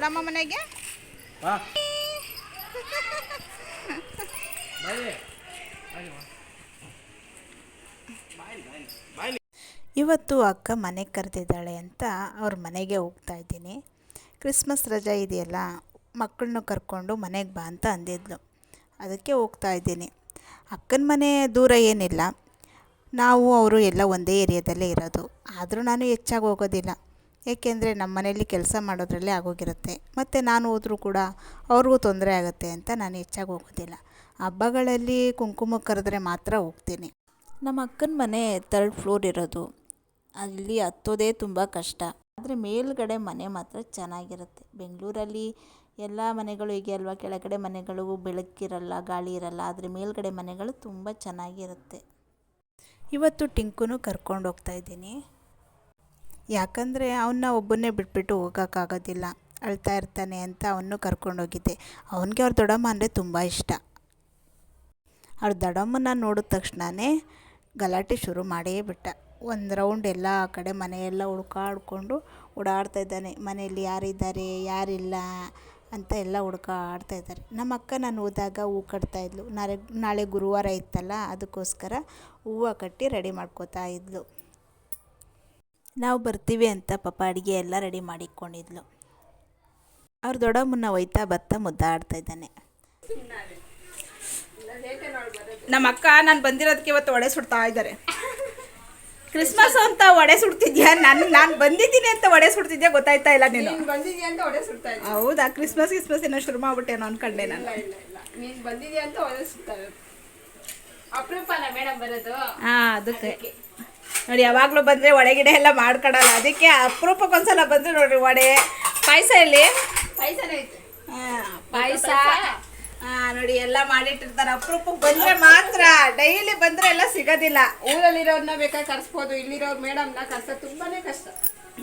ದೊಡ್ಡಮ್ಮ ಮನೆಗೆ. ಇವತ್ತು ಅಕ್ಕ ಮನೆಗೆ ಕರೆದಿದ್ದಾಳೆ ಅಂತ ಅವ್ರ ಮನೆಗೆ ಹೋಗ್ತಾ ಇದ್ದೀನಿ. ಕ್ರಿಸ್ಮಸ್ ರಜೆ ಇದೆಯಲ್ಲ, ಮಕ್ಕಳನ್ನ ಕರ್ಕೊಂಡು ಮನೆಗೆ ಬಾ ಅಂತ ಅಂದಿದ್ಲು. ಅದಕ್ಕೆ ಹೋಗ್ತಾ ಇದ್ದೀನಿ. ಅಕ್ಕನ ಮನೆ ದೂರ ಏನಿಲ್ಲ, ನಾವು ಅವರು ಎಲ್ಲ ಒಂದೇ ಏರಿಯಾದಲ್ಲೇ ಇರೋದು. ಆದರೂ ನಾನು ಹೆಚ್ಚಾಗಿ ಹೋಗೋದಿಲ್ಲ, ಏಕೆಂದರೆ ನಮ್ಮ ಮನೆಯಲ್ಲಿ ಕೆಲಸ ಮಾಡೋದ್ರಲ್ಲೇ ಆಗೋಗಿರುತ್ತೆ. ಮತ್ತು ನಾನು ಹೋದರೂ ಕೂಡ ಅವ್ರಿಗೂ ತೊಂದರೆ ಆಗುತ್ತೆ ಅಂತ ನಾನು ಹೆಚ್ಚಾಗಿ ಹೋಗೋದಿಲ್ಲ. ಹಬ್ಬಗಳಲ್ಲಿ ಕುಂಕುಮ ಕರೆದ್ರೆ ಮಾತ್ರ ಹೋಗ್ತೀನಿ. ನಮ್ಮ ಅಕ್ಕನ ಮನೆ 3rd ಫ್ಲೋರ್ ಇರೋದು. ಅಲ್ಲಿ ಹತ್ತೋದೇ ತುಂಬ ಕಷ್ಟ. ಆದರೆ ಮೇಲ್ಗಡೆ ಮನೆ ಮಾತ್ರ ಚೆನ್ನಾಗಿರುತ್ತೆ. ಬೆಂಗಳೂರಲ್ಲಿ ಎಲ್ಲ ಮನೆಗಳು ಹೀಗೆ ಅಲ್ವಾ, ಕೆಳಗಡೆ ಮನೆಗಳು ಬೆಳಕಿರಲ್ಲ, ಗಾಳಿ ಇರಲ್ಲ. ಆದರೆ ಮೇಲ್ಗಡೆ ಮನೆಗಳು ತುಂಬ ಚೆನ್ನಾಗಿರುತ್ತೆ. ಇವತ್ತು ಟಿಂಕುನು ಕರ್ಕೊಂಡು ಹೋಗ್ತಾ ಇದ್ದೀನಿ. ಯಾಕಂದರೆ ಅವನ್ನ ಒಬ್ಬನ್ನೇ ಬಿಟ್ಬಿಟ್ಟು ಹೋಗೋಕ್ಕಾಗೋದಿಲ್ಲ, ಅಳ್ತಾ ಇರ್ತಾನೆ ಅಂತ ಅವನು ಕರ್ಕೊಂಡೋಗಿದ್ದೆ. ಅವನಿಗೆ ಅವ್ರ ದೊಡ್ಡಮ್ಮ ಅಂದರೆ ತುಂಬ ಇಷ್ಟ. ಅವ್ರ ದೊಡ್ಡಮ್ಮನ ನೋಡಿದ ತಕ್ಷಣವೇ ಗಲಾಟೆ ಶುರು ಮಾಡೇ ಬಿಟ್ಟ. ಒಂದು ರೌಂಡ್ ಎಲ್ಲ ಆ ಕಡೆ ಮನೆಯೆಲ್ಲ ಹುಡ್ಕಾಡ್ಕೊಂಡು ಓಡಾಡ್ತಾಯಿದ್ದಾನೆ. ಮನೆಯಲ್ಲಿ ಯಾರಿದ್ದಾರೆ ಯಾರಿಲ್ಲ ಅಂತ ಎಲ್ಲ ಹುಡ್ಕಾಡ್ತಾಯಿದ್ದಾರೆ. ನಮ್ಮ ಅಕ್ಕ ನಾನು ಹೋದಾಗ ಹೂವು ಕಟ್ತಾಯಿದ್ಲು. ನಾಳೆ ಗುರುವಾರ ಇತ್ತಲ್ಲ, ಅದಕ್ಕೋಸ್ಕರ ಹೂವು ಕಟ್ಟಿ ರೆಡಿ ಮಾಡ್ಕೋತಾ ಇದ್ಲು. ನಾವು ಬರ್ತೀವಿ ಅಂತ ಪಾಪ ಅಡುಗೆ ಎಲ್ಲ ರೆಡಿ ಮಾಡಿಕೊಂಡಿದ್ಲು. ಅವ್ರ ದೊಡ್ಡಮ್ಮನ್ನ ಒಯ್ತಾ ಬರ್ತಾ ಮುದ್ದಾಡ್ತಾಯಿದ್ದಾನೆ. ನಮ್ಮ ಅಕ್ಕ ನಾನು ಬಂದಿರೋದಕ್ಕೆ ಇವತ್ತು ವಡೆ ಸುಡ್ತಾ ಇದ್ದಾರೆ. ಕ್ರಿಸ್ಮಸ್ ಅಂತ ವಡೆ ಸುಡ್ತಿದ್ಯಾ? ನಾನು ಬಂದಿದ್ದೀನಿ ಅಂತ ವಡೆ ಸುಡ್ತಿದ್ಯಾ? ಗೊತ್ತಾಯ್ತಾ ಇಲ್ಲ ನೀನು ಬಂದಿದ್ಯಾ ಅಂತ ವಡೆ ಸುಡ್ತಾ ಇದ್ದೆ. ಹೌದಾ? ಕ್ರಿಸ್ಮಸ್ ಏನೋ ಶುರು ಮಾಡ್ಬಿಟ್ಟೇನೋ ಅನ್ಕೊಂಡೆ ನಾನು. ನೀನು ಬಂದಿದ್ಯಾ ಅಂತ ವಡೆ ಸುಡ್ತಾ ಇರೋದು. ಅಪರೂಪನ ಮೇಡಮ್ ಬರೋದು. ಅದಕ್ಕೆ ನೋಡಿ, ಯಾವಾಗಲೂ ಬಂದರೆ ವಡೆ ಗಿಡ ಎಲ್ಲ ಮಾಡ್ಕೊಡಲ್ಲ. ಅದಕ್ಕೆ ಅಪರೂಪಕ್ಕೊಂದ್ಸಲ ಬಂದರೆ ನೋಡ್ರಿ ವಡೆ. ಪಾಯಸ ಇಲ್ಲಿ ಪಾಯಸನೇ ಐತೆ. ಪಾಯಸ ನೋಡಿ ಎಲ್ಲ ಮಾಡಿಟ್ಟಿರ್ತಾರೆ. ಅಪರೂಪಕ್ಕೆ ಬಂದರೆ ಮಾತ್ರ, ಡೈಲಿ ಬಂದರೆ ಎಲ್ಲ ಸಿಗೋದಿಲ್ಲ. ಊರಲ್ಲಿರೋರ್ನ ಬೇಕಾದ್ರೆ ಕರ್ಸ್ಬೋದು, ಇಲ್ಲಿರೋರು ಮೇಡಮ್ನ ಕರ್ಸೋದು ತುಂಬಾನೇ ಕಷ್ಟ.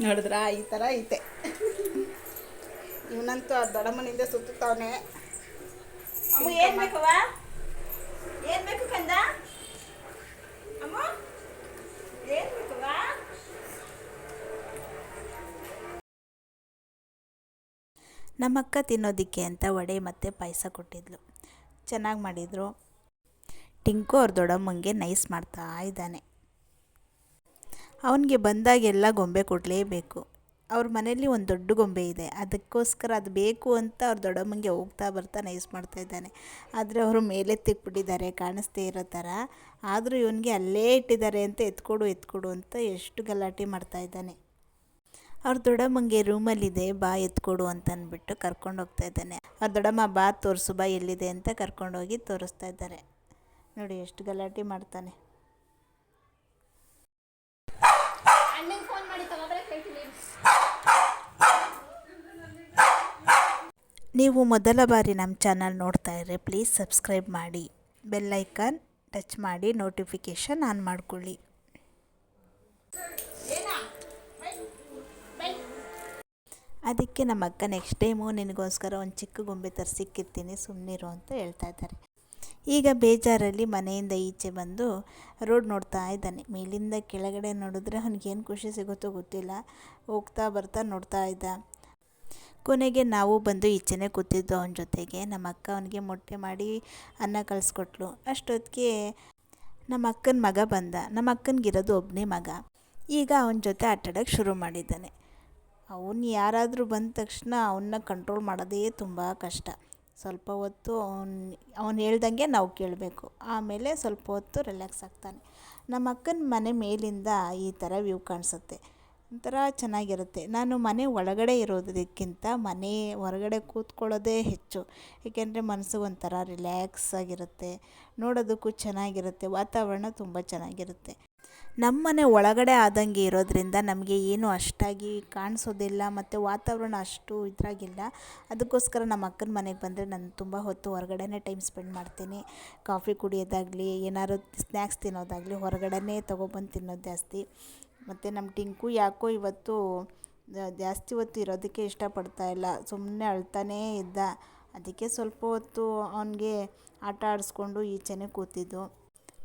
ನೋಡಿದ್ರಾ, ಈ ಥರ ಐತೆ. ಇವನಂತೂ ಆ ದೊಡ್ಡಮ್ಮನಿಂದ ಸುತ್ತುತ್ತವನೆ. ಅಮ್ಮ ಏನು ಬೇಕವ? ಏನು ಬೇಕು ಕಂದ? ಅಮ್ಮ ಏನು ಬೇಕವ? ನಮ್ಮಕ್ಕ ತಿನ್ನೋದಕ್ಕೆ ಅಂತ ವಡೆ ಮತ್ತು ಪಾಯಸ ಕೊಟ್ಟಿದ್ಲು. ಚೆನ್ನಾಗಿ ಮಾಡಿದರು. ಟಿಂಕು ಅವ್ರ ದೊಡ್ಡಮ್ಮಂಗೆ ನೈಸ್ ಮಾಡ್ತಾ ಇದ್ದಾನೆ. ಅವನಿಗೆ ಬಂದಾಗೆಲ್ಲ ಗೊಂಬೆ ಕೊಡಲೇಬೇಕು. ಅವ್ರ ಮನೇಲಿ ಒಂದು ದೊಡ್ಡ ಗೊಂಬೆ ಇದೆ, ಅದಕ್ಕೋಸ್ಕರ ಅದು ಬೇಕು ಅಂತ ಅವ್ರ ದೊಡ್ಡಮ್ಮಂಗೆ ಹೋಗ್ತಾ ಬರ್ತಾ ನೈಸ್ ಮಾಡ್ತಾ ಇದ್ದಾನೆ. ಆದರೆ ಅವರು ಮೇಲೆತ್ತಿಕ್ಬಿಟ್ಟಿದ್ದಾರೆ, ಕಾಣಿಸ್ತೇ ಇರೋ ಥರ. ಆದರೂ ಇವನಿಗೆ ಅಲ್ಲೇ ಇಟ್ಟಿದ್ದಾರೆ ಅಂತ ಎತ್ಕೊಡು ಅಂತ ಎಷ್ಟು ಗಲಾಟೆ ಮಾಡ್ತಾ ಇದ್ದಾನೆ. ಅವ್ರ ದೊಡ್ಡಮ್ಮಂಗೆ ರೂಮಲ್ಲಿದೆ, ಬಾ ಎತ್ಕೊಡು ಅಂತ ಅಂದ್ಬಿಟ್ಟು ಕರ್ಕೊಂಡು ಹೋಗ್ತಾ ಇದ್ದಾನೆ. ಅವ್ರ ದೊಡ್ಡಮ್ಮ ಬಾ ತೋರಿಸು, ಬಾ ಎಲ್ಲಿದೆ ಅಂತ ಕರ್ಕೊಂಡೋಗಿ ತೋರಿಸ್ತಾ ಇದ್ದಾರೆ. ನೋಡಿ ಎಷ್ಟು ಗಲಾಟೆ ಮಾಡ್ತಾನೆ. ನೀವು ಮೊದಲ ಬಾರಿ ನಮ್ಮ ಚಾನಲ್ ನೋಡ್ತಾ ಇದ್ರೆ ಪ್ಲೀಸ್ ಸಬ್ಸ್ಕ್ರೈಬ್ ಮಾಡಿ, ಬೆಲ್ ಐಕಾನ್ ಟಚ್ ಮಾಡಿ ನೋಟಿಫಿಕೇಷನ್ ಆನ್ ಮಾಡ್ಕೊಳ್ಳಿ. ಅದಕ್ಕೆ ನಮ್ಮ ಅಕ್ಕ ನೆಕ್ಸ್ಟ್ ಟೈಮು ನಿನಗೋಸ್ಕರ ಒಂದು ಚಿಕ್ಕ ಗೊಂಬೆ ತರಿಸಿಕ್ಕಿರ್ತೀನಿ, ಸುಮ್ಮನಿರು ಅಂತ ಹೇಳ್ತಾ ಇದ್ದಾರೆ. ಈಗ ಬೇಜಾರಲ್ಲಿ ಮನೆಯಿಂದ ಈಚೆ ಬಂದು ರೋಡ್ ನೋಡ್ತಾ ಇದ್ದಾನೆ. ಮೇಲಿಂದ ಕೆಳಗಡೆ ನೋಡಿದ್ರೆ ಅವ್ನಿಗೇನು ಖುಷಿ ಸಿಗುತ್ತೋ ಗೊತ್ತಿಲ್ಲ. ಹೋಗ್ತಾ ಬರ್ತಾ ನೋಡ್ತಾ ಇದ್ದ. ಕೊನೆಗೆ ನಾವು ಬಂದು ಈಚೆನೇ ಕೂತಿದ್ದು ಅವನ ಜೊತೆಗೆ. ನಮ್ಮ ಅಕ್ಕ ಅವನಿಗೆ ಮೊಟ್ಟೆ ಮಾಡಿ ಅನ್ನ ಕಳಿಸ್ಕೊಟ್ಲು. ಅಷ್ಟೊತ್ತಿಗೆ ನಮ್ಮ ಅಕ್ಕನ ಮಗ ಬಂದ. ನಮ್ಮ ಅಕ್ಕನಿಗಿರೋದು ಒಬ್ಬನೇ ಮಗ. ಈಗ ಅವನ ಜೊತೆ ಆಟಾಡೋಕ್ಕೆ ಶುರು ಮಾಡಿದ್ದಾನೆ. ಅವನು ಯಾರಾದರೂ ಬಂದ ತಕ್ಷಣ ಅವನ್ನ ಕಂಟ್ರೋಲ್ ಮಾಡೋದೇ ತುಂಬ ಕಷ್ಟ. ಸ್ವಲ್ಪ ಹೊತ್ತು ಅವನು ಹೇಳ್ದಂಗೆ ನಾವು ಕೇಳಬೇಕು, ಆಮೇಲೆ ಸ್ವಲ್ಪ ಹೊತ್ತು ರಿಲ್ಯಾಕ್ಸ್ ಆಗ್ತಾನೆ. ನಮ್ಮ ಅಕ್ಕನ ಮನೆ ಮೇಲಿಂದ ಈ ಥರ ವ್ಯೂ ಕಾಣಿಸುತ್ತೆ, ಒಂಥರ ಚೆನ್ನಾಗಿರುತ್ತೆ. ನಾನು ಮನೆ ಒಳಗಡೆ ಇರೋದಕ್ಕಿಂತ ಮನೆ ಹೊರಗಡೆ ಕೂತ್ಕೊಳ್ಳೋದೇ ಹೆಚ್ಚು. ಏಕೆಂದರೆ ಮನಸ್ಸಿಗೆ ಒಂಥರ ರಿಲ್ಯಾಕ್ಸ್ ಆಗಿರುತ್ತೆ, ನೋಡೋದಕ್ಕೂ ಚೆನ್ನಾಗಿರುತ್ತೆ, ವಾತಾವರಣ ತುಂಬ ಚೆನ್ನಾಗಿರುತ್ತೆ. ನಮ್ಮ ಮನೆ ಒಳಗಡೆ ಆದಂಗೆ ಇರೋದ್ರಿಂದ ನಮಗೆ ಏನು ಅಷ್ಟಾಗಿ ಕಾಣಿಸೋದಿಲ್ಲ, ಮತ್ತು ವಾತಾವರಣ ಅಷ್ಟು ಇದ್ರಾಗಿಲ್ಲ. ಅದಕ್ಕೋಸ್ಕರ ನಮ್ಮ ಅಕ್ಕನ ಮನೆಗೆ ಬಂದರೆ ನಾನು ತುಂಬ ಹೊತ್ತು ಹೊರಗಡೆನೇ ಟೈಮ್ ಸ್ಪೆಂಡ್ ಮಾಡ್ತೀನಿ. ಕಾಫಿ ಕುಡಿಯೋದಾಗಲಿ, ಏನಾದ್ರು ಸ್ನ್ಯಾಕ್ಸ್ ತಿನ್ನೋದಾಗಲಿ ಹೊರಗಡೆನೇ ತೊಗೊಬಂದು ತಿನ್ನೋದು ಜಾಸ್ತಿ. ಮತ್ತು ನಮ್ಮ ಟಿಂಕು ಯಾಕೋ ಇವತ್ತು ಜಾಸ್ತಿ ಹೊತ್ತು ಇರೋದಕ್ಕೆ ಇಷ್ಟಪಡ್ತಾಯಿಲ್ಲ, ಸುಮ್ಮನೆ ಅಳ್ತಾನೇ ಇದ್ದ. ಅದಕ್ಕೆ ಸ್ವಲ್ಪ ಹೊತ್ತು ಅವನಿಗೆ ಆಟ ಆಡಿಸ್ಕೊಂಡು ಈಚೆನೇ ಕೂತಿದ್ದು.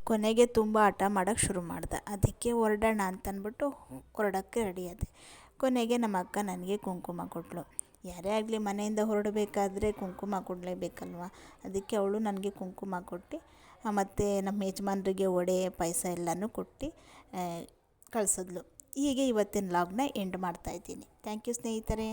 ಕೊನೆಗೆ ತುಂಬ ಆಟ ಮಾಡೋಕ್ಕೆ ಶುರು ಮಾಡ್ದೆ. ಅದಕ್ಕೆ ಹೊರಡೋಣ ಅಂತಂದ್ಬಿಟ್ಟು ಹೊರಡೋಕ್ಕೆ ರೆಡಿ ಆದೆ. ಕೊನೆಗೆ ನಮ್ಮ ಅಕ್ಕ ನನಗೆ ಕುಂಕುಮ ಕೊಟ್ಟಳು. ಯಾರೇ ಆಗಲಿ ಮನೆಯಿಂದ ಹೊರಡಬೇಕಾದ್ರೆ ಕುಂಕುಮ ಕೊಡಲೇಬೇಕಲ್ವ. ಅದಕ್ಕೆ ಅವಳು ನನಗೆ ಕುಂಕುಮ ಕೊಟ್ಟು ಮತ್ತು ನಮ್ಮ ಯಜಮಾನ್ರಿಗೆ ವಡೆ ಪಾಯಸ ಎಲ್ಲನೂ ಕೊಟ್ಟು ಕಳಿಸಿದ್ಲು. ಹೀಗೆ ಇವತ್ತಿನ ವ್ಲಾಗ್ನ ಎಂಡ್ ಮಾಡ್ತಾಯಿದ್ದೀನಿ. ಥ್ಯಾಂಕ್ ಯು ಸ್ನೇಹಿತರೆ.